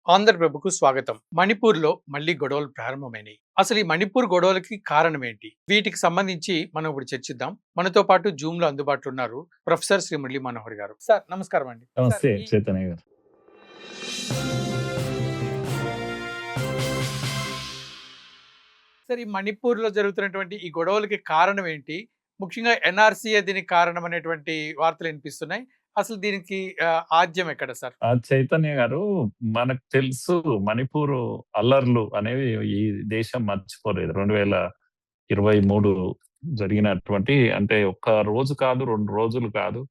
ఆంధ్రప్రభకు స్వాగతం. మణిపూర్‌లో మళ్ళీ గొడవలు ప్రారంభమైనాయి. అసలు ఈ మణిపూర్ గొడవలకి కారణం ఏంటి? వీటికి సంబంధించి మనం ఇప్పుడు చర్చిద్దాం. మనతో పాటు జూమ్‌లో అందుబాటులో ఉన్నారు ప్రొఫెసర్ శ్రీ మురళీ మనోహర్ గారు. సార్ నమస్కారం అండి. సార్ నమస్తే ఈ చైతన్య గారు. సార్ ఈ మణిపూర్‌లో జరుగుతున్నటువంటి ఈ గొడవలకి కారణం ఏంటి? ముఖ్యంగా ఎన్ఆర్‌సీయే దీనికి కారణం అనేటువంటి వార్తలు వినిపిస్తున్నాయి. అసలు దీనికి ఆద్యం ఎక్కడ సార్? చైతన్య గారు, మనకు తెలుసు మణిపూర్ అల్లర్లు అనేవి ఈ దేశం మర్చిపోలేదు. 2023 జరిగినటువంటి, అంటే ఒక్క రోజు కాదు, 2 రోజులు కాదు,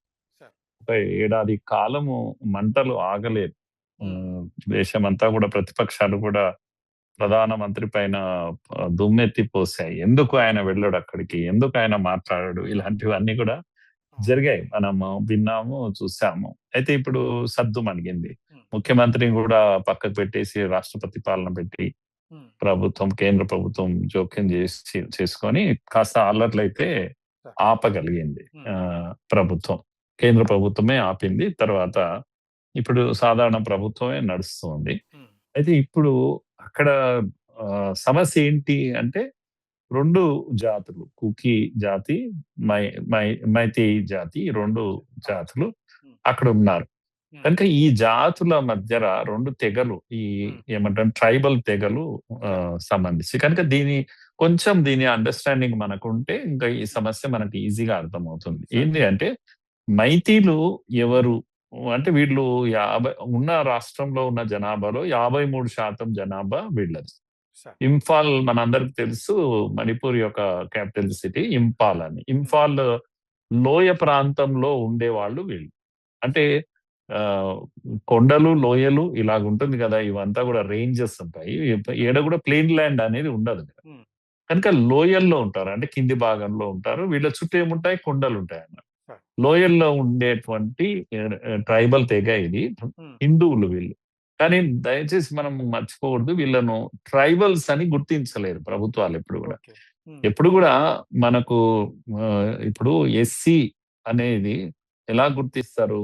సార్. ఒక ఏడాది కాలము మంటలు ఆగలేదు. హ్మ్. ఆహ్, దేశమంతా కూడా ప్రతిపక్షాలు కూడా ప్రధానమంత్రి పైన దుమ్మెత్తి పోసాయి. ఎందుకు ఆయన వెళ్ళడు అక్కడికి? ఎందుకు ఆయన మాట్లాడడు? ఇలాంటివన్నీ కూడా అవును. జరిగాయి. మనము విన్నాము, చూసాము. అయితే ఇప్పుడు సద్దుమణిగింది. హ్మ్. ముఖ్యమంత్రిని కూడా పక్కకు పెట్టేసి రాష్ట్రపతి పాలన పెట్టి హ్మ్. కేంద్ర ప్రభుత్వం జోక్యం చేసుకొని కాస్త అల్లర్లయితే సార్. ఆపగలిగింది హ్మ్. ప్రభుత్వం. కేంద్ర ప్రభుత్వమే ఆపింది. తర్వాత ఇప్పుడు సాధారణ ప్రభుత్వమే నడుస్తుంది. హ్మ్. అయితే ఇప్పుడు అక్కడ సమస్య ఏంటి అంటే 2 జాతులు. కుకీ జాతి, హ్మ్. మై మై మైతేయి జాతి, ఈ 2 అవును. జాతులు హ్మ్. అక్కడున్నారు. హ్మ్. కనుక ఈ జాతుల మధ్యల 2 తెగలు, ఈ హ్మ్. ఏమంటాం ట్రైబల్ తెగలు సార్. సంబంధించి. కనుక దీని అండర్‌స్టాండింగ్ మనకుంటే ఇంకా ఈ సమస్య మనకి ఈజీగా అర్థమవుతుంది. సార్. ఏంది అంటే మైతీలు ఎవరు? అంటే వీళ్ళు 50 ఉన్న రాష్ట్రంలో ఉన్న జనాభాలో 53% జనాభా వీళ్ళది. సార్. ఇంఫాల్ మనందరికి తెలుసు. మణిపూర్ యొక్క క్యాపిటల్ సిటీ ఇంపాల్ అని. హ్మ్. ఇంఫాల్ లోయ ప్రాంతంలో ఉండేవాళ్ళు వీళ్ళు. అంటే సార్. ఆహ్, కొండలు, లోయలు ఇలాగుంటుంది గదా! ఇవంతా గూడా రేంజెస్ ఉంటాయి. హ్మ్. ఏడ గూడా ప్లెయిన్ ల్యాండ్ అనేది ఉండదు. హ్మ్. కనుక లోయల్లో ఉంటారు. అంటే కింది భాగంలో ఉంటారు. వీళ్ళ చుట్టూ ఏముంటాయి? కొండలుంటాయన్నమాట. సార్. లోయల్లో ఉండేటువంటి ట్రైబల్ తెగ ఇది. హ్మ్. హిందువులు వీళ్ళు. కానీ దయచేసి మనం మర్చిపోకూడదు. వీళ్ళను ట్రైబల్స్ అని గుర్తించలేదు ప్రభుత్వాలెప్పుడు గూడా. ఓకే. హ్మ్. ఎప్పుడు గూడా మనకు ఇప్పుడు ఎస్సీ అనేది ఎలా గుర్తిస్తారు?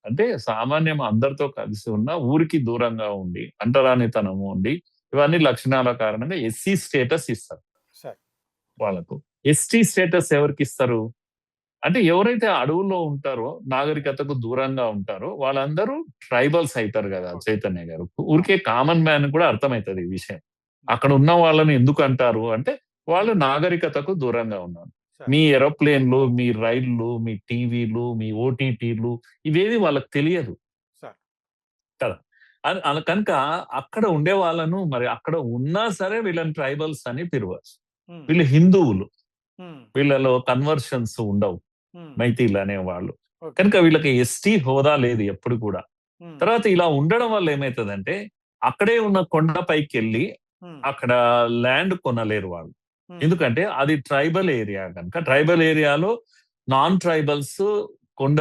అంటే సామాన్యం అందరితో కలిసి ఉన్న, ఊరికి దూరంగా ఉండి, అంటరానితనము ఉండి, ఇవన్నీ లక్షణాల కారణంగా ఎస్సీ స్టేటస్ ఇస్తారు సార్. వాళ్ళకు. ఎస్టీ స్టేటస్ ఎవరికిస్తారు? అంటే ఎవరైతే అడవుల్లో ఉంటారో, నాగరికతకు దూరంగా ఉంటారో వాళ్ళందరూ ట్రైబల్స్ అయితారు గదా! ఓకే. చైతన్య గారు. అవును. ఊరికే కామన్ మ్యాన్ కూడా అర్థమైతది ఈ విషయం. హ్మ్. అక్కడ ఉన్న వాళ్ళని ఎందుకంటారు అంటే, వాళ్ళు నాగరికతకు దూరంగా ఉన్నారు. సార్. మీ ఏరోప్లేన్‌లు, మీ రైళ్లు, మీ టీవీలు, మీ ఓటీటీలు ఇవేవి వాళ్ళకి తెలియదు సార్. కదా! కనుక అక్కడ ఉండే వాళ్ళను, మరి అక్కడ ఉన్నా సరే వీళ్ళని ట్రైబల్స్ అని పిలవచ్చు. హ్మ్. వీళ్ళు హిందువులు. హ్మ్. వీళ్ళలో కన్వర్షన్స్ ఉండవు. హ్మ్. మైతీలు అనేవాళ్ళు. ఓకే. కనుక వీళ్ళకి ఎస్టీ హోదా లేదు ఎప్పుడు కూడా. హ్మ్. తర్వాత ఇలా ఉండడం వల్ల ఏమైతదంటే, అక్కడే ఉన్న కొండ పైకెళ్ళి హ్మ్. అక్కడ ల్యాండ్ కొనలేరు వాళ్ళు. హ్మ్. ఎందుకంటే అది ట్రైబల్ ఏరియా గనుక. ట్రైబల్ ఏరియాలో నాన్ ట్రైబల్స్ కొండ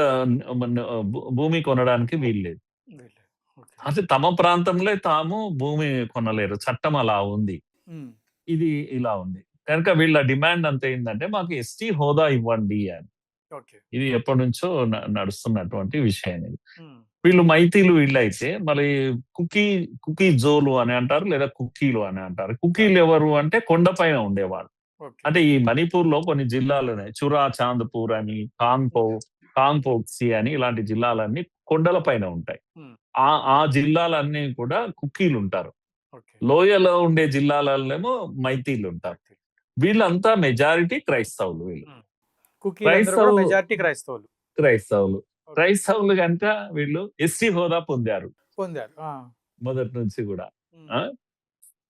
భూమి కొనడానికి వీల్లేదు. వీళ్ళే. ఓకే. అంటే తమ ప్రాంతంలో తాము భూమి కొనలేరు. చట్టం అలా ఉంది. హ్మ్. ఇది ఇలా ఉంది. కనుక వీళ్ళ డిమాండ్ అంతా ఏందంటే, మాకు ఎస్టీ హోదా ఇవ్వండి అని. ఓకే. ఇది ఎప్పటినుంచో నడుస్తున్నటువంటి విషయం ఇది. హ్మ్. వీళ్ళు మైతీలు వీళ్ళైతే మరి కుకీ కుకీ జోలు అని అంటారు. లేదా కుకీలు అని అంటారు. సార్. కుకీలు ఎవరు అంటే కొండపైన ఉండేవాళ్ళు. ఓకే. అంటే ఈ మణిపూర్‌లో కొన్ని జిల్లాలున్నాయి. చురా చాంద్‌పూర్ అని, హ్మ్. కాంగ్‌పోక్సి అని ఇలాంటి జిల్లాలన్నీ కొండల పైన ఉంటాయి. హ్మ్. ఆ ఆ జిల్లాలన్నీ కూడా కుకీలుంటారు. ఓకే. లోయలో ఉండే జిల్లాలల్లేమో మైతీలుంటారు. మైథిలి. వీళ్ళంతా మెజారిటీ క్రైస్తవులు వీళ్ళు. హ్మ్. కుకీలందరూ కూడా క్రైస్తవు మెజారిటీ క్రైస్తవులు. క్రైస్తవులు. ఓకే. క్రైస్తవులు గనుక వీళ్ళు ఎస్సీ హోదా పొందారు పొందారు. ఆ! మొదటి నుంచి గూడా. హ్మ్. ఆ!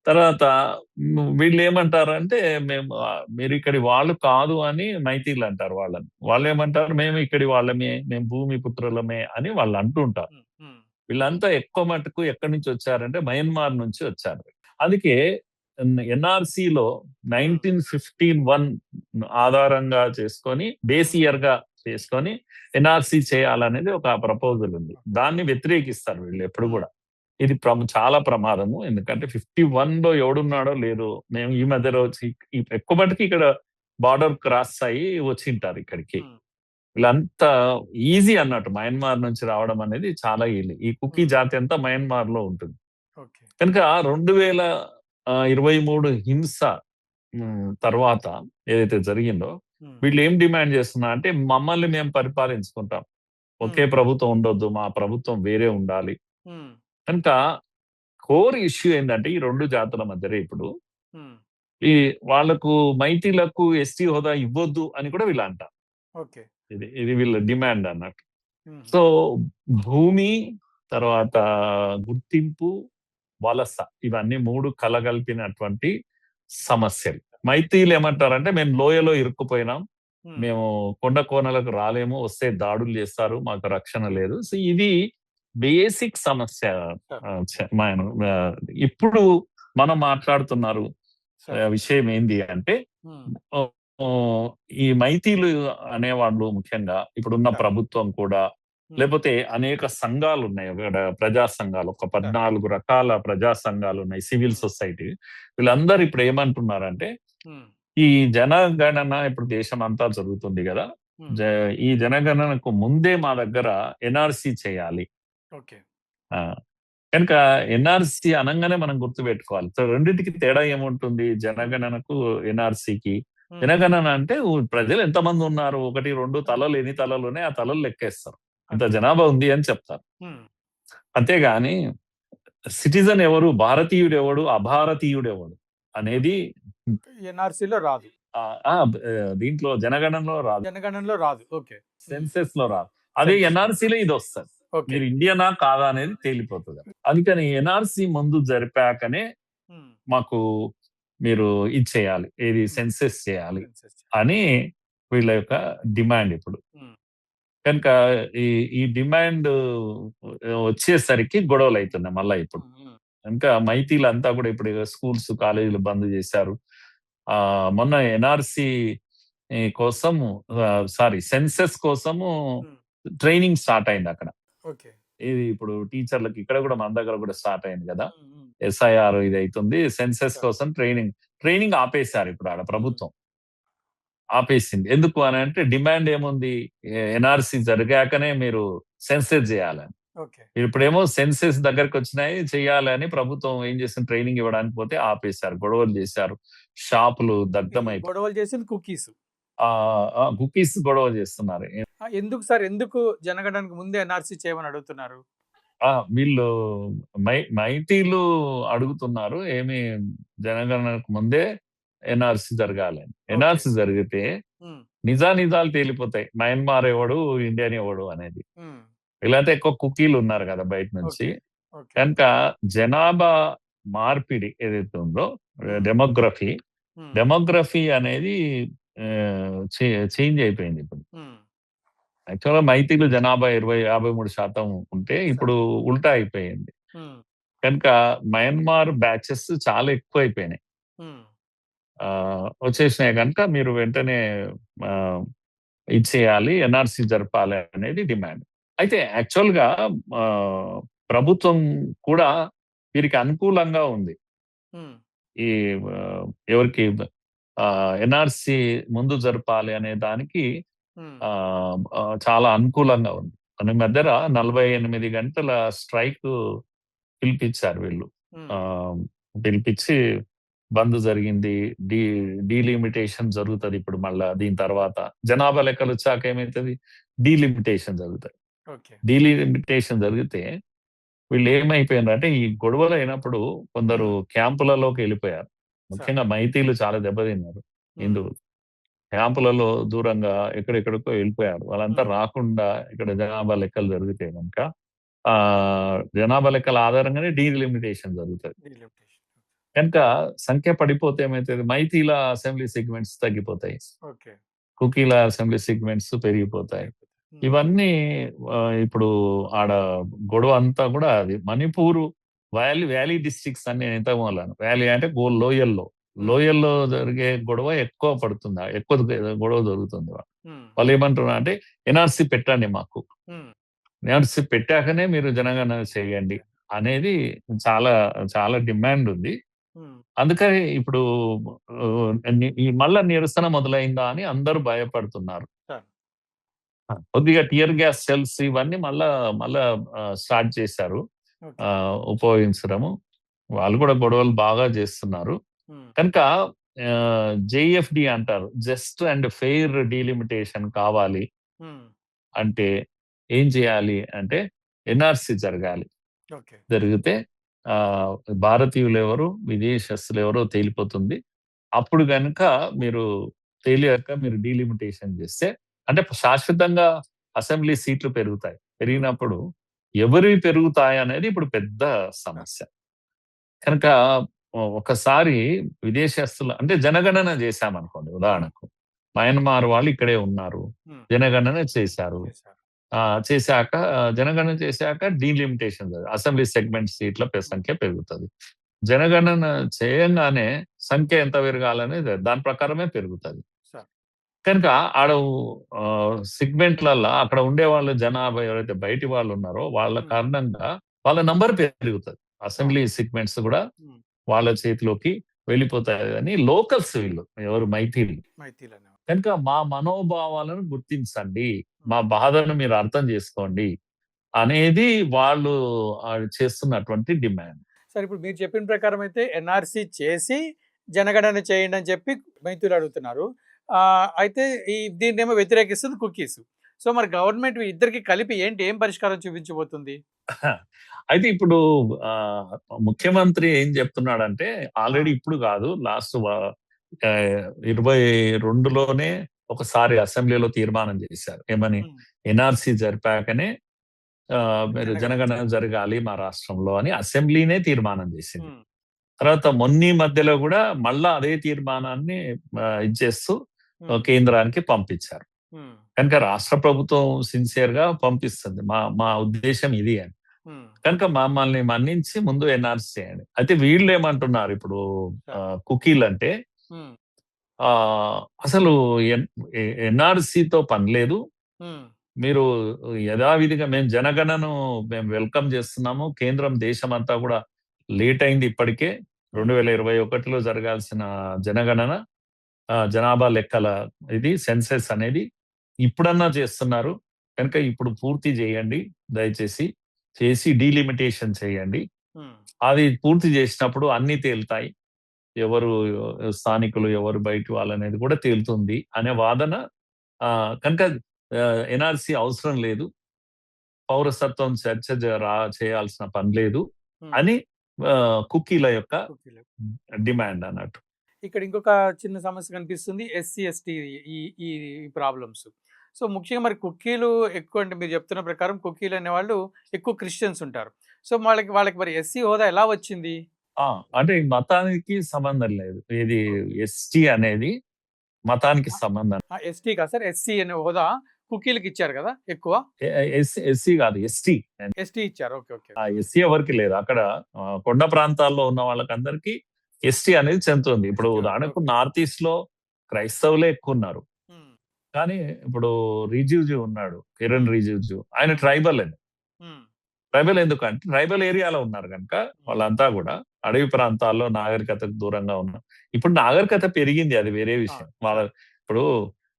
తర్వాత వీళ్ళేమంటారంటే, మేము మీరిక్కడి వాళ్ళు కాదు అని మైతీలంటారు వాళ్ళని. వాళ్ళేమంటారు, మేము ఇక్కడి వాళ్ళమే, మేము భూమి పుత్రులమే అని వాళ్ళు అంటుంటారు. హ్మ్. హ్మ్. వీళ్ళంతా ఎక్కువ మటుకు ఎక్కడి నుంచి వచ్చారంటే మయన్మార్ నుంచి వచ్చారు. అందుకే ఎన్ఆర్‌సీలో హ్మ్. 1951 ఆధారంగా చేసుకొని, బేస్ హ్మ్. ఇయర్‌గా చేసుకొని ఎన్ఆర్‌సీ చేయాలనేది ఒక ప్రపోజల్ ఉంది. దాన్ని వ్యతిరేకిస్తారు వీళ్ళు ఎప్పుడు హ్మ్. గూడా. ఇది చాలా ప్రమాదము. ఎందుకంటే 51లో ఎవడున్నాడో లేదో, మేము ఈ మధ్యలో వచ్చి ఎక్కువ మటుకు ఇక్కడ బార్డర్ క్రాస్ అయ్యి వచ్చింటారు ఇక్కడికి. హ్మ్. వీళ్ళంతా ఈజీ అన్నట్టు మయన్మార్ నుంచి రావడం అనేది చాలా ఈజీ. ఈ కుకీ హ్మ్. జాతి అంతా మయన్మార్‌లో ఉంటుంది. ఓకే. కనుక 2023 హింస తర్వాత ఏదైతే జరిగిందో హ్మ్. వీళ్ళు ఏం డిమాండ్ చేస్తున్నారు అంటే మమ్మల్ని మేము పరిపాలించుకుంటాం. ఒకే హ్మ్. ప్రభుత్వం ఉండొద్దు. మా ప్రభుత్వం వేరే ఉండాలి. హ్మ్. కనుక కోర్ ఇష్యూ ఏందంటే ఈ 2 జాతుల మధ్యలో ఇప్పుడు హ్మ్. ఈ వాళ్ళకు మైతీలకు ఎస్టీ హోదా ఇవ్వొద్దు అని కూడా వీళ్ళు అంటారు. ఓకే. ఇది వీళ్ళ డిమాండ్ అన్నట్టు. హుహు. సో భూమి, తర్వాత గుర్తింపు, వలస ఇవన్నీ 3 కలగలిపినటువంటి సమస్యలు. మైతీలు ఏమంటారంటే మేము లోయలో ఇరుక్కుపోయినాం. హ్మ్. మేము కొండ కోనలకు రాలేము. వస్తే దాడులు చేస్తారు. మాకు రక్షణ లేదు. సో ఇది బేసిక్ సమస్య. సార్. ఆహ్, చ మనం ఆహ్, ఇప్పుడు మనం మాట్లాడుతున్నారు సార్. విషయం ఏంది అంటే హ్మ్. ఆహ్, ఆహ్, ఈ మైతీలు అనేవాళ్ళు ముఖ్యంగా ఇప్పుడున్న సార్. ప్రభుత్వం కూడా హ్మ్. లేపోతే అనేక సంఘాలున్నాయి. అక్కడ ప్రజా సంఘాలు. ఒక సార్. 14 రకాల ప్రజా సంఘాలున్నాయి. సివిల్ హ్మ్. సొసైటీ. వీళ్ళందరూ ఇప్పుడు ఏమంటున్నారంటే, హ్మ్. ఈ జనగణన ఇప్పుడు దేశమంతా జరుగుతుంది గదా! హ్మ్. జ ఈ జనగణనకు ముందే మా దగ్గర ఎన్ఆర్‌సి చేయాలి. ఓకే. ఆ! కనుక ఎన్ఆర్‌సి అనంగానే మనం గుర్తుపెట్టుకోవాలి. సో రెండిటికి తేడా ఏముంటుంది? జనగణనకు, ఎన్ఆర్‌సికి. హ్మ్. జనగణన అంటే ప్రజలు ఎంతమందున్నారు? 1, 2 హ్మ్. తలలు ఎన్ని తలలున్నాయి ఆ తలలు లెక్కేస్తారు. ఇంత అంతే. జనాభా ఉంది అని చెప్తారు. హ్మ్. అంతేగాని సిటిజన్ ఎవరు? భారతీయుడెవడు? అభారతీయుడెవడు? అనేది ఎన్ఆర్‌సీలో రాదు. ఆహ్, ఆ! దీంట్లో జనగణనలో రాదు. జనగణనలో రాదు. ఓకే. హ్మ్. సెన్సెస్‌లో రాదు. అదే సెన్సస్. ఎన్ఆర్‌సిలో ఇదొస్తది. ఓకే. మీరు ఇండియనా? కాదా? అనేది తేలిపోతది. అందుకని ఎన్ఆర్‌సి ముందు జరిపాకనే హ్మ్. మాకు మీరు ఇది చేయాలి. ఏది హ్మ్. సెన్సస్ చేయాలి సెన్సస్. అని వీళ్ళ యొక్క డిమాండ్ ఇప్పుడు. హ్మ్. కనుక ఈ ఈ డిమాండ్ వచ్చేసరికి గొడవలయితున్నాయి మళ్ళా ఇప్పుడు. హ్మ్. హ్మ్. ఇంకా మైతీలంతా కూడా ఇప్పుడు స్కూల్స్, కాలేజీలు బంద్ చేశారు. మొన్న ఎన్ఆర్‌సి కోసము సారీ సెన్సస్ కోసము హ్మ్. ట్రైనింగ్ స్టార్ట్ అయిందక్కడ. ఓకే. ఇది ఇప్పుడు టీచర్‌లకి ఇక్కడ కూడా మన దగ్గర కూడా స్టార్ట్ అయింది గదా! హ్మ్. హ్మ్. ఎస్ఐఆర్ ఇదైతుంది. Census sir. కోసం ట్రైనింగ్ ఆపేశారు ఇప్పుడు ఆడ హ్మ్. ప్రభుత్వం. ఆపేసింది. ఎందుకు అనంటే డిమాండ్ ఏముంది? ఎన్ఆర్‌సి జరిగాకనే మీరు సెన్సస్ జేయాలని. ఓకే. ఇప్పుడేమో సెన్సెస్ దగ్గరకొచ్చినాయి చెయ్యాలని ప్రభుత్వం ఏం చేసింది ట్రైనింగ్ ఇవ్వడానికి పోతే ఆపేశారు. గొడవలు చేశారు. షాపులు ఈ దగ్ధమైపోయాయి. గొడవలు చేసింది కుకీస్. కుకీస్ గొడవ చేస్తున్నారు. ఎందుకు సార్? ఎందుకు జనగణనకు ముందే ఎన్ఆర్‌సీ చేయమని అడుగుతున్నారు? వీళ్ళు మైతీలు అడుగుతున్నారు. జనగణనకు ముందే ఎన్ఆర్‌సి జరగాలని. ఓకే. ఎన్ఆర్‌సి జరిగితే హ్మ్. నిజానిజాలు తేలిపోతాయి. మయన్మార్ ఎవడు, ఇండియన్ ఎవడు అనేది. హ్మ్. వీళ్ళంతా ఎక్కువ కుకీలు ఉన్నారు కదా బయట నుంచి. ఓకే. ఓకే. కనుక జనాభా మార్పిడి ఏదైతే ఉందో హ్మ్. డెమోగ్రఫీ, హ్మ్. డెమోగ్రఫీ అనేది ఆహ్, చే చేంజ్ అయిపోయింది ఇప్పుడు. హ్మ్. యాక్చువల్‌గా మైతీలు జనాభా 53% ఉంటే సార్. ఇప్పుడు ఉల్టా అయిపోయింది. హ్మ్. కనుక మయన్మార్ బ్యాచెస్ చాలా ఎక్కువైపోయినాయి. హ్మ్. వచ్చేసినాయి గనుక మీరు వెంటనే ఆహ్, ఇది చేయాలి. ఎన్ఆర్‌సి జరపాలి అనేది డిమాండ్. అయితే యాక్చువల్‌గా ఆహ్, ప్రభుత్వం కూడా వీరికి అనుకూలంగా ఉంది. హ్మ్. ఈ ఎవరికి ఎన్ఆర్‌సి ముందు జరపాలి అనే దానికి హ్మ్. చాలా అనుకూలంగా ఉంది. మన మధ్యన 48 గంటల స్ట్రైక్ పిలిపిచ్చారు వీళ్ళు. హ్మ్. ఆహ్, పిలిపిచ్చి బంద్ జరిగింది. డీ డీలిమిటేషన్ జరుగుతదిప్పుడు మళ్ళా దీని తర్వాత. జనాభా లెక్కలొచ్చాక ఏమైతది? డీలిమిటేషన్ జరుగుతది. ఓకే. డీలిమిటేషన్ జరిగితే వీళ్ళేమైపోయిండ్రంటే ఈ గొడవలయినప్పుడు కొందరు హ్మ్. క్యాంపులలోకెళ్ళిపోయారు. సార్. ముఖ్యంగా మైతీలు చాలా దెబ్బతిన్నారు. హ్మ్. హిందువులు. క్యాంపులలో దూరంగా ఎక్కడెక్కడికో ఎళ్ళిపోయారు. వాళ్ళంతా హ్మ్. రాకుండా ఇక్కడ జనాభా లెక్కలు జరిగితే గనక జనాభా లెక్కల ఆధారంగానే డీలిమిటేషన్ జరుగుతది. డీలిమిటేషన్. కనుక సంఖ్య పడిపోతే ఏమైతది? మైతీల అసెంబ్లీ సెగ్మెంట్స్ తగ్గిపోతాయి. ఓకే. కుకీల అసెంబ్లీ సెగ్మెంట్స్ పెరిగిపోతాయి. పెరిగిపోతాయి. హ్మ్. ఇవన్నీ ఇప్పుడు ఆడ గొడవ అంతా గూడా అది మణిపూరు వ్యాలీ డిస్ట్రిక్ట్స్ అని నేను ఇంతకు మొదలన్నాను. వ్యాలీ అంటే లోయల్లో. హ్మ్. లోయల్లో జరిగే గొడవ ఎక్కువ పడుతుంది. ఎక్కువ గొడవ జరుగుతుంది. హ్మ్. వాళ్ళేమంటున్నారంటే ఎన్ఆర్‌సి పెట్టండి మాకు. హ్మ్. ఎన్ఆర్‌సి పెట్టాకనే మీరు జనగణన చేయండి ఓకే. అనేది చాలా చాలా డిమాండ్ ఉంది. హ్మ్. అందుకని ఇప్పుడు ఈ మళ్ళా నిరసన మొదలైందా అని అందరూ భయపడుతున్నారు. సార్. కొద్దిగా టియర్ గ్యాస్ సెల్స్ ఇవన్నీ మళ్ళా స్టార్ట్ చేశారు ఓకే. ఉపయోగించడము. వాళ్ళు కూడా గొడవలు బాగా చేస్తున్నారు. ఉమ్, కనుక జేఎఫ్‌డి అంటారు. జస్ట్ అండ్ ఫెయిర్ డీలిమిటేషన్ కావాలి ఉమ్, అంటే ఏం చేయాలి అంటే ఎన్ఆర్‌సి జరగాలి. ఓకే. జరిగితే ఆహ్, భారతీయులెవరు, విదేశస్తులెవరో తేలిపోతుంది. అప్పుడు గనుక మీరు తేలియాక మీరు డీలిమిటేషన్ చేస్తే అంటే శాశ్వతంగా అసెంబ్లీ సీట్లు పెరుగుతాయి. పెరిగినప్పుడు ఎవరివి పెరుగుతాయనేది ఇప్పుడు పెద్ద సమస్య. కనుక ఒకసారి విదేశస్తులు అంటే జనగణన చేశామనుకోండి ఉదాహరణకు. మయన్మార్ వాళ్ళు ఇక్కడే ఉన్నారు. ఉమ్, జనగణన చేశారు. చేశారు. చేశాక జనగణన చేశాక డీలిమిటేషన్ అసెంబ్లీ సెగ్మెంట్ సీట్ల ఉమ్, సంఖ్య పెరుగుతది. జనగణన చేయంగానే సంఖ్య ఎంత పెరగాలనేది దాని ప్రకారమే పెరుగుతది. సార్. కనుక ఆడ సెగ్మెంట్‌లల్ల అక్కడ ఉండేవాళ్ళు జనాభా ఎవరైతే బయటి వాళ్ళున్నారో వాళ్ళ ఉమ్, కారణంగా వాళ్ళ నంబర్ పెరుగుతది. అవును. అసెంబ్లీ సెగ్మెంట్స్ గూడా ఉమ్, వాళ్ళ చేతిలోకి వెళ్ళిపోతాయని లోకల్స్ వీళ్ళు. ఎవరు మైథిలి. మైథిలి అనేవారు. కనుక మా మనోభావాలను గుర్తించండి. మా ఉమ్. బాధను మీరు అర్థం చేసుకోండి. అనేది వాళ్ళు చేస్తున్నటువంటి డిమాండ్. సరే, ఇప్పుడు మీరు చెప్పిన ప్రకారం అయితే ఎన్ఆర్‌సి చేసి జనగణన చేయండి అని చెప్పి రైతులు అడుగుతున్నారు. అయితే దీన్నేమో వ్యతిరేకిస్తుంది కుకీస్. సో, మరి గవర్నమెంట్ ఇద్దరికి కలిపి ఏం పరిష్కారం చూపించబోతుంది? అయితే ఇప్పుడు ఆహ్, ముఖ్యమంత్రి ఏం చెప్తున్నాడంటే ఆ! ఆల్రెడీ ఇప్పుడు కాదు లాస్ట్ 22లోనే ఒకసారి అసెంబ్లీలో తీర్మానం చేశారు. ఏమని? హ్మ్. ఎన్ఆర్‌సి జరిపాకనే మీరు జనగణన జనగణన చేయాలి. జరగాలి మా రాష్ట్రంలో అని అసెంబ్లీనే తీర్మానం చేసింది. హ్మ్. తర్వాత మధ్యలో గూడా మళ్ళా అదే తీర్మానాన్ని ఇచ్చేస్తూ హ్మ్. కేంద్రానికి పంపించారు. హ్మ్. కనుక రాష్ట్ర ప్రభుత్వం సిన్సియర్‌గా పంపిస్తుంది. మా మా ఉద్దేశ్యం ఇది అని. హ్మ్. కనుక మమ్మల్ని మన్నించి ముందు ఎన్ఆర్‌సి చేయండి. అయితే వీళ్ళేమంటున్నారు ఇప్పుడు సార్. కుకీలంటే హ్మ్. అసలు ఎన్ ఎ ఎన్ఆర్‌సితో పని లేదు. హ్మ్. మీరు యథావిధిగా మేము వెల్కమ్ చేస్తున్నాము. కేంద్రం దేశమంతా గూడా లేట్ అయింది ఇప్పటికే. హ్మ్. 2021లో జరగాల్సిన జనగణన జనాభా లెక్కల సెన్సస్ అనేది ఇప్పుడన్నా చేస్తున్నారు. కనుక ఇప్పుడు పూర్తి చేయండి దయచేసి. చేసి డీలిమిటేషన్ చేయండి. హ్మ్. అది పూర్తి చేసినప్పుడు అన్నీ తేలుతాయి. ఎవరు స్థానికులు, ఎవరు బయటి వాళ్ళనేది కూడా తేలుతుంది అనే వాదన కనుక ఎన్ఆర్‌సి అవసరం లేదు. పౌరసత్వం చర్చ చేయాల్సిన పని లేదు హ్మ్. అని కుకీల యొక్క కుకీలు. డిమాండ్ అన్నట్టు. ఇక్కడ ఇంకొక చిన్న సమస్య కనిపిస్తుంది. ఎస్సీ, ఎస్టీ ఈ ఈ ప్రాబ్లమ్స్. సో, ముఖ్యంగా మరి కుకీలు ఎక్కువ అంటే మీరు చెప్తున్న ప్రకారం కుకీలు అనేవాళ్ళు ఎక్కువ క్రిస్టియన్స్ ఉంటారు. సో, వాళ్ళకి వాళ్ళకి మరి ఎస్సీ హోదా ఎలా వచ్చింది? ఆ! అంటే ఈ మతానికి సంబంధం లేదు. ఇది ఓకే. ఎస్‌టి అనేది మతానికి ఆ! సంబంధం. ఎస్టీ కాదు సార్. ఎస్సీ అనే హోదా కుకీలకి ఇచ్చారు కదా ఎక్కువ. ఎస్‌సి కాదు ఎస్‌టి. ఎస్టీ ఇచ్చారు. ఓకే. ఓకే. ఆ ఎస్‌సి ఎవరికీ లేదు. అక్కడ కొండ ప్రాంతాల్లో ఉన్న వాళ్ళకందరికీ ఎస్‌టి అనేది చెందుతుంది. ఇప్పుడు ఎస్టీ ఉంది. ఉదాహరణకు ఓకే. నార్త్ ఈస్ట్‌లో క్రైస్తవులే ఎక్కువున్నారు. హ్మ్. కానీ ఇప్పుడు రిజిజు ఉన్నాడు. కిరణ్ హ్మ్. రిజిజు. ఆయన హ్మ్. ట్రైబల్ అండి. హ్మ్. ట్రైబల్ ఎందుకంటే ట్రైబల్ ఏరియాలో ఉన్నారు గనుక హ్మ్. వాళ్ళంతా గూడా అడవి ప్రాంతాల్లో నాగరికతకు దూరంగా ఉన్నారు. ఇప్పుడు నాగరికత పెరిగింది అది వేరే ఆ! విషయం. సార్. ఇప్పుడు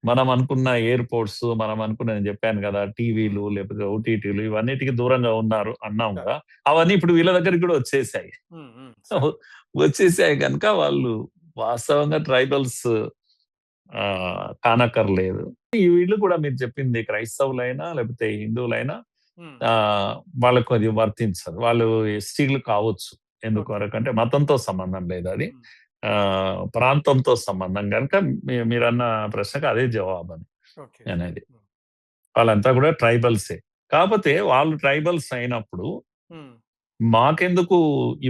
మనం అనుకున్న ఎయిర్‌పోర్ట్స్ మనం అనుకున్న నేను చెప్పాను గదా! హ్మ్. టీవీలు లేకపోతే ఓటీటీలు ఇవన్నిటికి దూరంగా ఉన్నారు అన్నాం సార్. గదా! అవన్నీ ఇప్పుడు వీళ్ళ దగ్గరికి గూడా వచ్చేసాయి. హ్మ్. హ్మ్. సార్. వచ్చేసాయి గనుక వాళ్ళు వాస్తవంగా ట్రైబల్స్ కానక్కర్లేదు. వీళ్ళు కూడా మీరు చెప్పింది క్రైస్తవులైనా లేకపోతే హిందువులైనా హ్మ్. ఆహ్, వాళ్ళకు అది వర్తించదు. వాళ్ళు ఎస్టీలు కావచ్చు. ఓకే. ఎందుకొరకంటే మతంతో సంబంధం లేదది. హ్మ్. ప్రాంతంతో సంబంధం గనుక మీరన్న ప్రశ్నకు అదే జవాబని ఓకే. అనేది. హ్మ్. వాళ్ళంతా కూడా ట్రైబల్సే. కాపోతే వాళ్ళు ట్రైబల్స్ అయినప్పుడు హ్మ్. మాకెందుకు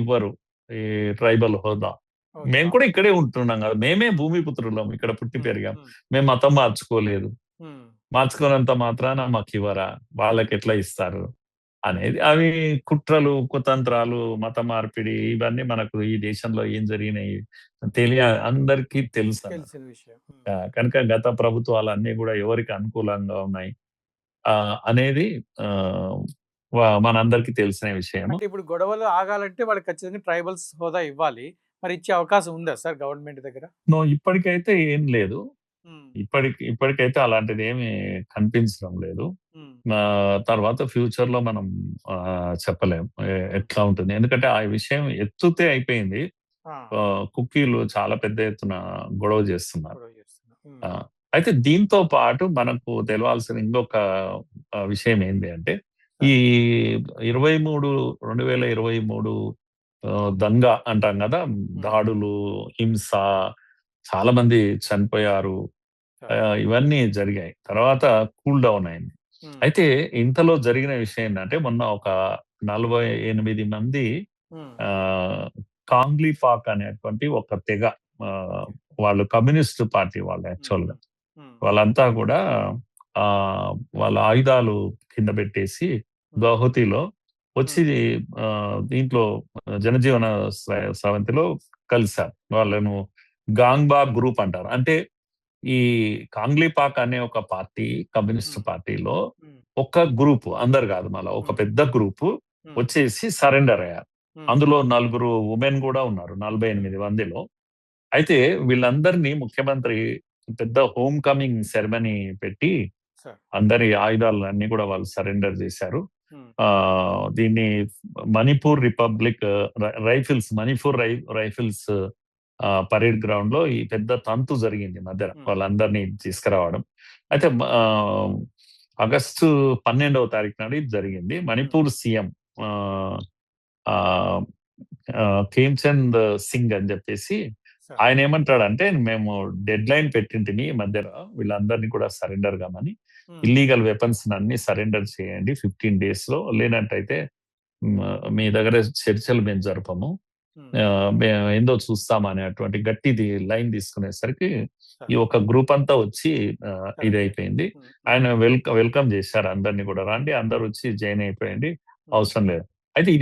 ఇవ్వరు ఈ ట్రైబల్ హోదా? హోదా. మేము కూడా ఇక్కడే ఉంటున్నాం గదా! మేమే భూమిపుత్రులం. ఇక్కడ పుట్టి హ్మ్. పెరిగాం. హ్మ్. మేము మతం మార్చుకోలేదు. హ్మ్. మార్చుకోనంత మాత్రాన మాకివ్వరా? వాళ్ళకెట్లా ఇస్తారు? అనేది. అవి కుట్రలు, కుతంత్రాలు, మత మార్పిడి ఇవన్నీ మనకు ఈ దేశంలో ఏం జరిగినాయి అందరికీ తెలుసన్నమాట. తెలిసిన విషయం. హ్మ్. కనుక గత ప్రభుత్వాలన్నీ గూడా ఎవరికి అనుకూలంగా ఉన్నాయి అనేది ఆహ్, మనందరికీ తెలిసిన విషయము. అంటే ఇప్పుడు గొడవలు ఆగాలంటే వాళ్ళకి ఖచ్చితంగా ట్రైబల్స్ హోదా ఇవ్వాలి. మరి ఇచ్చే అవకాశం ఉందా సార్ గవర్నమెంట్ దగ్గర? ఇప్పటికైతే ఏం లేదు. ఉమ్, ఇప్పటికైతే అలాంటిది ఏమి కనిపించడం లేదు. ఉమ్, తర్వాత ఫ్యూచర్ లో మనం చెప్పలేం ఉమ్, ఎట్లా ఉంటుంది. ఎందుకంటే ఆ విషయం ఎత్తుతే అయిపోయింది. ఆ, కుకీలు చాలా పెద్ద ఎత్తున గొడవ చేస్తున్నారు. గొడవ చేస్తున్నా. ఆ, అయితే దీంతో పాటు మనకు తెలవాల్సిన ఇంకొక విషయం ఏంటి అంటే, ఈ సార్. 2023 దంగా అంటాం కదా, ఉమ్, దాడులు, హింస, చాలా మంది చనిపోయారు. సార్. ఇవన్నీ జరిగాయి. తర్వాత కూల్ డౌన్ అయింది. ఉమ్, అయితే ఇంతలో జరిగిన విషయం ఏంటంటే, మొన్న ఒక 48 మంది ఉమ్, ఆ కాంగ్లీపాక్ అనేటువంటి ఒక తెగ, ఆ, ఓకే. వాళ్ళు కమ్యూనిస్ట్ పార్టీ వాళ్ళు ఉమ్, యాక్చువల్ గా. ఉమ్, ఉమ్, వాళ్ళంతా కూడా ఆ వాళ్ళ ఆయుధాలు కింద పెట్టేసి ఉమ్, గౌహతిలో వచ్చి ఉమ్, ఆ దీంట్లో జనజీవన స్రవంతిలో కలిశారు. వాళ్ళను గాంగ్బా గ్రూప్ అంటారు. అంటే ఈ కాంగ్లీపాక్ అనే ఒక పార్టీ, కమ్యూనిస్ట్ ఉమ్, పార్టీలో ఉమ్, ఒక గ్రూప్, అందరు కాదు, మళ్ళీ ఒక ఉమ్, పెద్ద గ్రూపు ఉమ్, వచ్చేసి సరెండర్ అయ్యారు. ఉమ్, అందులో 4 ఉమెన్ కూడా ఉన్నారు, ఉమ్, 48 మందిలో. అయితే వీళ్ళందరినీ ముఖ్యమంత్రి పెద్ద హోమ్ కమింగ్ సెరమనీ పెట్టి సార్. అందరి ఆయుధాలు అన్ని కూడా వాళ్ళు సరెండర్ చేశారు. ఉమ్, ఆ దీన్ని Manipur republic rifles, Manipur rifles parade ground లో ఈ పెద్ద తంతు జరిగింది మధ్యన, ఉమ్, వాళ్ళందరినీ తీసుకురావడం. అయితే ఆగస్టు 12వ తారీఖు నాడు ఇది జరిగింది. ఉమ్, మణిపూర్ సీఎం ఖేమ్చంద్ సింగ్ అని చెప్పేసి సార్. ఆయన ఏమంటాడంటే, మేము డెడ్ లైన్ పెట్టింటిని ఈ మధ్యలో వీళ్ళందరినీ కూడా సరెండర్ కామని, ఉమ్, ఇల్లీగల్ వెపన్స్ అన్ని సరెండర్ చేయండి 15 days లో, లేనట్టయితే మీ దగ్గర చర్చలు మేము జరపము, ఉమ్, మేము ఏందో చూస్తాం అనేటువంటి గట్టిది లైన్ తీసుకునేసరికి సార్. ఈ ఒక గ్రూప్ అంతా వచ్చి ఇది కరెక్ట్. అయిపోయింది. ఉమ్, ఉమ్, ఆయన వెల్కమ్ చేశారు అందరినీ కూడా, రండి అందరు వచ్చి జాయిన్ అయిపోయింది, ఉమ్, అవసరం లేదు. అయితే ఈ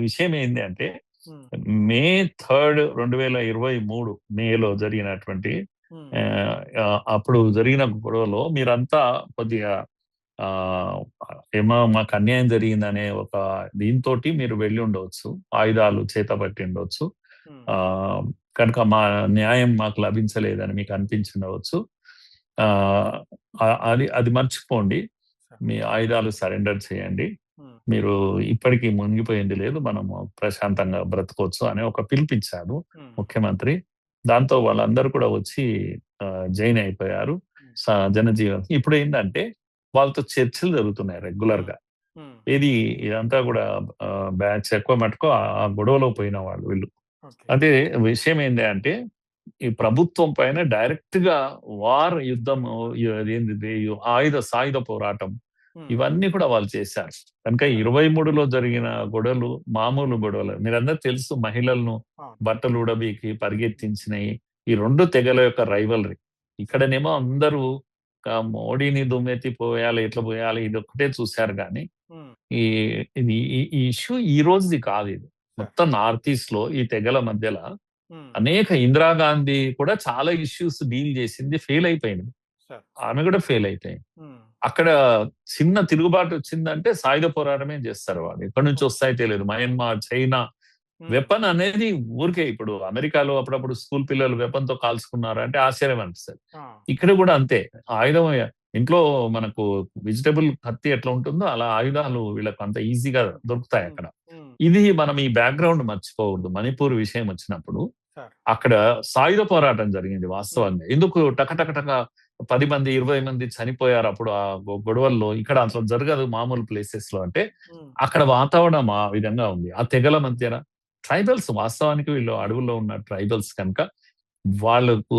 విషయం ఏంటి అంటే, ఉమ్, మే 3, 2023 మేలో జరిగినటువంటి ఉమ్, ఆ, అప్పుడు జరిగిన గొడవలో మీరంతా కొద్దిగా ఆ ఏమో మాకు అన్యాయం జరిగిందనే ఒక దీంతో మీరు వెళ్ళి ఉండవచ్చు, ఆయుధాలు చేతబట్టి ఉండవచ్చు. ఉమ్, ఆ కనుక మా న్యాయం మాకు లభించలేదని మీకు అనిపించుండవచ్చు. ఆ అది అది మర్చిపోండి, సార్. మీ ఆయుధాలు సరెండర్ చేయండి, ఉమ్, మీరు ఇప్పటికీ మునిగిపోయింది లేదు, మనము ప్రశాంతంగా బ్రతకొచ్చు అనే ఒక పిలిపించాడు ఉమ్, ముఖ్యమంత్రి. దాంతో వాళ్ళందరూ కూడా వచ్చి జాయిన్ అయిపోయారు ఉమ్, జనజీవన్. ఇప్పుడు ఏంటంటే వాళ్ళతో చర్చలు జరుగుతున్నాయి రెగ్యులర్ ఉమ్, గా. ఉమ్, ఏది ఇదంతా కూడా బ్యాచ్ ఎక్కువ మటుకు ఆ గొడవలో పోయిన వాళ్ళు వీళ్ళు. ఓకే. అంటే విషయం ఏంటి అంటే, ఈ ప్రభుత్వం పైన డైరెక్ట్ గా యుద్ధం, అదేంటిది, సాయుధ పోరాటం, ఉమ్, ఇవన్నీ కూడా వాళ్ళు చేశారు. కనుక సార్. 23లో జరిగిన గొడవలు మామూలు గొడవలు. మీరందరూ తెలుసు, మహిళలను అవును. బట్టలు ఉడబీకి పరిగెత్తించినాయి ఈ రెండు తెగల యొక్క రైవలరీ. సార్. ఇక్కడనేమో అందరూ మోడీని దుమ్మెత్తి పోయాలి, ఇట్లా పోయాలి, ఇది ఒక్కటే చూశారు కానీ ఉమ్, ఈ ఈ ఇష్యూ ఈ రోజుది కాదు ఇది. సార్. మొత్తం నార్త్ ఈస్ట్ లో ఈ తెగల మధ్యలో ఉమ్, అనేక, ఇందిరాగాంధీ కూడా చాలా ఇష్యూస్ డీల్ చేసింది, ఫెయిల్ అయిపోయింది. సార్. ఆమె కూడా ఫెయిల్ అయిపోయింది. ఉమ్, అక్కడ చిన్న తిరుగుబాటు వచ్చిందంటే సాయుధ పోరాటమే చేస్తారు వాళ్ళు. ఎక్కడి నుంచి ఓకే. వస్తాయో తెలియదు. మయన్మార్, చైనా, ఉమ్, వెపన్ అనేది ఊరికే. ఇప్పుడు అమెరికాలో అప్పుడప్పుడు స్కూల్ పిల్లలు వెపన్ తో కాల్చుకున్నారు అంటే ఆశ్చర్యం అనిపిస్తుంది. ఆ, ఇక్కడ కూడా అంతే. ఆయుధం ఇంట్లో మనకు వెజిటబుల్ కత్తి ఎట్లా ఉంటుందో అలా ఆయుధాలు వీళ్ళకు అంత ఈజీగా ఉమ్, దొరుకుతాయి ఉమ్, అక్కడ. ఉమ్, ఇది మనం ఈ బ్యాక్గ్రౌండ్ మర్చిపోవద్దు. మణిపూర్ విషయం వచ్చినప్పుడు సార్. అక్కడ సాయుధ పోరాటం జరిగింది ఉమ్, వాస్తవంగా. ఎందుకు టకటకటక 10 మంది, 20 మంది చనిపోయారు అప్పుడు ఆ గొడవల్లో. ఇక్కడ అట్లా జరగదు మామూలు ప్లేసెస్ లో. అంటే ఉమ్, అక్కడ వాతావరణం ఆ విధంగా ఉంది. ఆ తెగల మధ్యన ట్రైబల్స్, వాస్తవానికి వీళ్ళు ఉమ్, అడవుల్లో ఉన్న ట్రైబల్స్ కనుక వాళ్ళకు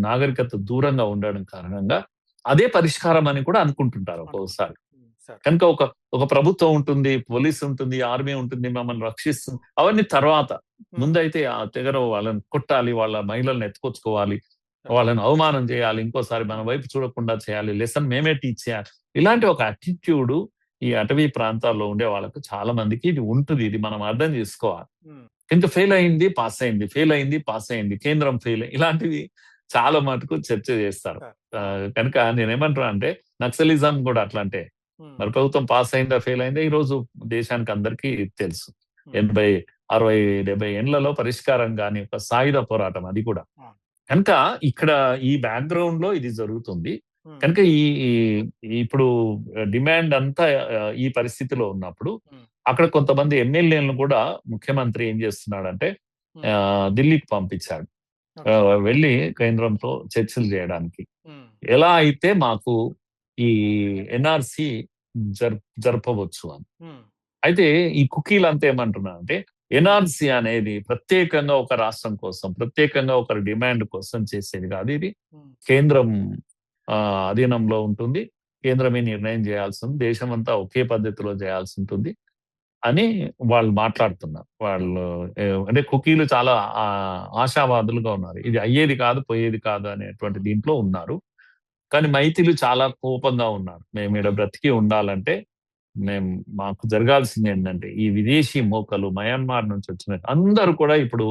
నాగరికత దూరంగా ఉండడం కారణంగా అదే పరిష్కారం అని కూడా అనుకుంటుంటారు ఒక్కొక్కసారి. అనుకుంటారు. సార్. కనుక ఒక ప్రభుత్వం ఉంటుంది, పోలీస్ ఉంటుంది, ఆర్మీ ఉంటుంది, మమ్మల్ని రక్షిస్తుంది, అవన్నీ తర్వాత. ఉమ్, ముందైతే ఆ తెగర వాళ్ళని కొట్టాలి, వాళ్ళ మహిళలను ఎత్తుకొచ్చుకోవాలి, సార్. వాళ్ళని అవమానం చేయాలి, ఇంకోసారి మన ఉమ్, వైపు చూడకుండా చేయాలి, లెసన్ మేమే టీచ్ చేయాలి. ఇలాంటి ఒక అటిట్యూడ్ ఈ అటవీ ప్రాంతాల్లో ఉండే వాళ్ళకు చాలా మందికి ఇది ఉంటుంది. ఇది మనం అర్థం చేసుకోవాలి. ఉమ్, ఇంకా ఫెయిల్ అయింది, పాస్ అయింది, ఫెయిల్ అయింది, పాస్ అయింది, కేంద్రం ఫెయిల్, ఇలాంటివి చాలా మటుకు చర్చ చేస్తారు. సార్. ఆ, ఆ, కనుక నేనేమంటున్నా అంటే, నక్సలిజం కూడా అట్లా. అంటే ఉమ్, మరి ప్రభుత్వం పాస్ అయిందా, ఫెయిల్ అయిందా, ఈ రోజు దేశానికి అందరికీ తెలుసు. ఉమ్, 80, 60, 70 ఏండ్లలో పరిష్కారం కాని ఒక సాయుధ పోరాటం అది కూడా. ఆ, కనుక ఇక్కడ ఈ బ్యాక్గ్రౌండ్ లో ఇది జరుగుతుంది. ఉమ్, కనుక ఇప్పుడు డిమాండ్ అంతా ఈ పరిస్థితిలో ఉన్నప్పుడు ఉమ్, అక్కడ కొంతమంది ఎమ్మెల్యేలను కూడా ముఖ్యమంత్రి ఏం చేస్తున్నాడంటే ఉమ్, ఢిల్లీకి పంపించాడు. ఓకే. వెళ్ళి కేంద్రంతో చర్చలు చేయడానికి. ఉమ్, ఎలా అయితే మాకు ఈ ఎన్ఆర్సి జరపవచ్చు అని. ఉమ్, అయితే ఈ కుకీలంతా ఏమంటున్నారంటే ఎన్ఆర్సి అనేది ప్రత్యేకంగా ఒక రాష్ట్రం కోసం, ప్రత్యేకంగా ఒకరి డిమాండ్ కోసం చేసేది కాదు. ఇది ఉమ్, కేంద్రం అధీనంలో ఉంటుంది. కేంద్రమే నిర్ణయం చేయాల్సి ఉంది. దేశమంతా ఒకే పద్ధతిలో చేయాల్సి ఉంటుంది అని వాళ్ళు మాట్లాడుతున్నారు. వాళ్ళు అంటే కుకీలు చాలా ఆశావాదులుగా ఉన్నారు. ఇది అయ్యేది కాదు, పోయేది కాదు అనేటువంటి దీంట్లో ఉన్నారు. కానీ మైతీలు చాలా కోపంగా ఉన్నారు. మేము ఈడ బ్రతికి ఉండాలంటే మేము మాకు జరగాల్సింది ఏంటంటే ఈ విదేశీ మూకలు మయన్మార్ నుంచి వచ్చిన అందరూ కూడా ఇప్పుడు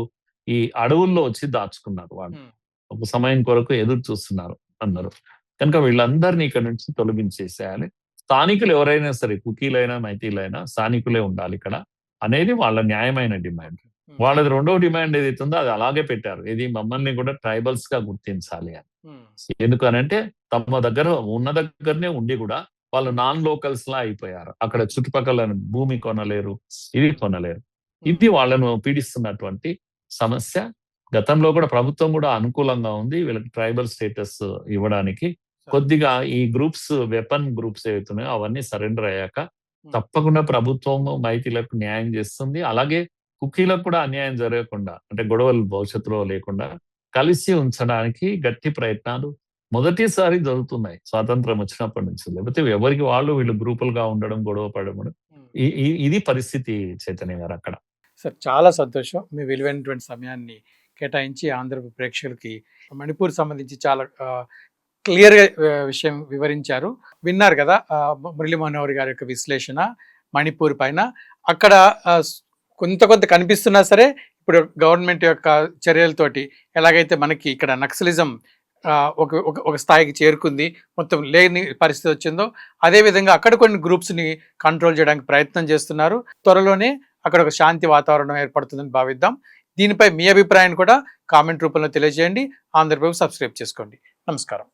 ఈ అడవుల్లో వచ్చి దాచుకున్నారు. వాళ్ళు ఉమ్, ఒక సమయం కొరకు ఎదురు చూస్తున్నారు అందరూ. కనుక వీళ్ళందరినీ ఇక్కడ నుంచి తొలగించేసేయాలి. స్థానికులు ఎవరైనా సరే, కుకీలైనా మైతీలైనా స్థానికులే ఉండాలి ఇక్కడ అనేది వాళ్ళ న్యాయమైన డిమాండ్. ఉమ్, వాళ్ళది రెండవ డిమాండ్ ఏదైతే ఉందో అది అలాగే పెట్టారు. ఇది మమ్మల్ని కూడా ట్రైబల్స్ గా గుర్తించాలి అని. ఉమ్, ఎందుకనంటే తమ దగ్గర ఉన్న దగ్గరనే ఉండి కూడా వాళ్ళు నాన్ లోకల్స్ లా అయిపోయారు. అక్కడ చుట్టుపక్కల భూమి కొనలేరు, ఇది కొనలేరు. ఇది వాళ్ళను పీడిస్తున్నటువంటి సమస్య. గతంలో కూడా ప్రభుత్వం కూడా అనుకూలంగా ఉంది వీళ్ళకి ట్రైబల్ స్టేటస్ ఇవ్వడానికి. కొద్దిగా ఈ గ్రూప్స్, వెపన్ గ్రూప్స్ ఏవైతున్నాయో అవన్నీ సరెండర్ అయ్యాక తప్పకుండా ప్రభుత్వం మైతీలకు న్యాయం చేస్తుంది. అలాగే కుకీలకు కూడా అన్యాయం జరగకుండా, అంటే గొడవలు భవిష్యత్తులో లేకుండా కలిసి ఉంచడానికి గట్టి ప్రయత్నాలు మొదటిసారి జరుగుతున్నాయి స్వాతంత్రం వచ్చినప్పటి నుంచి. లేకపోతే ఎవరికి వాళ్ళు వీళ్ళు గ్రూపులుగా ఉండడం, గొడవ పడడం. ఉమ్. ఇది పరిస్థితి చైతన్య గారు అక్కడ. సార్, చాలా సంతోషం. మీ విలువైనటువంటి సమయాన్ని కేటాయించి ఆంధ్ర ప్రేక్షకులకి మణిపూర్ సంబంధించి చాలా క్లియర్గా విషయం వివరించారు. విన్నారు కదా మురళీ మనోహర్ గారి యొక్క విశ్లేషణ మణిపూర్ పైన. అక్కడ కొంత కనిపిస్తున్నా సరే ఇప్పుడు గవర్నమెంట్ యొక్క చర్యలతోటి ఎలాగైతే మనకి ఇక్కడ నక్సలిజం ఒక స్థాయికి చేరుకుంది, మొత్తం లేని పరిస్థితి వచ్చిందో అదేవిధంగా అక్కడ కొన్ని గ్రూప్స్ని కంట్రోల్ చేయడానికి ప్రయత్నం చేస్తున్నారు. త్వరలోనే అక్కడ ఒక శాంతి వాతావరణం ఏర్పడుతుందని భావిద్దాం. దీనిపై మీ అభిప్రాయాన్ని కూడా కామెంట్ రూపంలో తెలియజేయండి. ఆంధ్రప్రభ సబ్స్క్రైబ్ చేసుకోండి. నమస్కారం.